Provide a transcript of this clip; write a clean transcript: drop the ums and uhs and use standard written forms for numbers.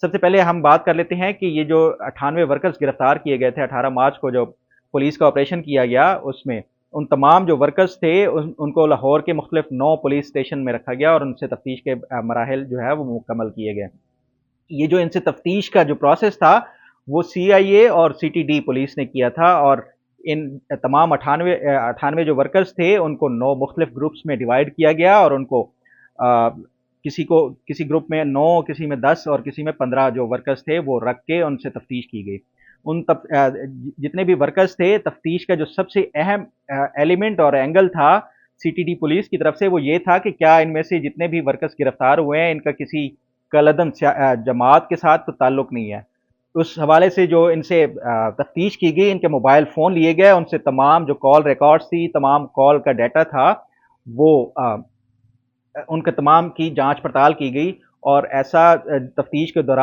سب سے پہلے ہم بات کر لیتے ہیں کہ یہ جو 98 ورکرز گرفتار کیے گئے تھے 18 مارچ کو جو پولیس کا آپریشن کیا گیا، اس میں ان تمام جو ورکرز تھے ان کو لاہور کے مختلف 9 پولیس اسٹیشن میں رکھا گیا اور ان سے تفتیش کے مراحل جو ہے وہ مکمل کیے گئے۔ یہ جو ان سے تفتیش کا جو پروسیس تھا وہ سی آئی اے اور سی ٹی ڈی پولیس نے کیا تھا، اور ان تمام 98 جو ورکرز تھے ان کو 9 مختلف گروپس میں ڈیوائیڈ کیا گیا، اور ان کو کسی گروپ میں 9، کسی میں 10 اور کسی میں 15 جو ورکرز تھے وہ رکھ کے ان سے تفتیش کی گئی۔ جتنے بھی ورکرز تھے، تفتیش کا جو سب سے اہم ایلیمنٹ اور اینگل تھا سی ٹی ڈی پولیس کی طرف سے وہ یہ تھا کہ کیا ان میں سے جتنے بھی ورکرز گرفتار ہوئے ہیں ان کا کسی کالعدم جماعت کے ساتھ کوئی تعلق نہیں ہے۔ اس حوالے سے جو ان سے تفتیش کی گئی، ان کے موبائل فون لیے گئے، ان سے تمام جو کال ریکارڈز تھی، تمام کال کا ڈیٹا تھا، وہ ان کے تمام کی جانچ پڑتال کی گئی، اور ایسا تفتیش کے دوران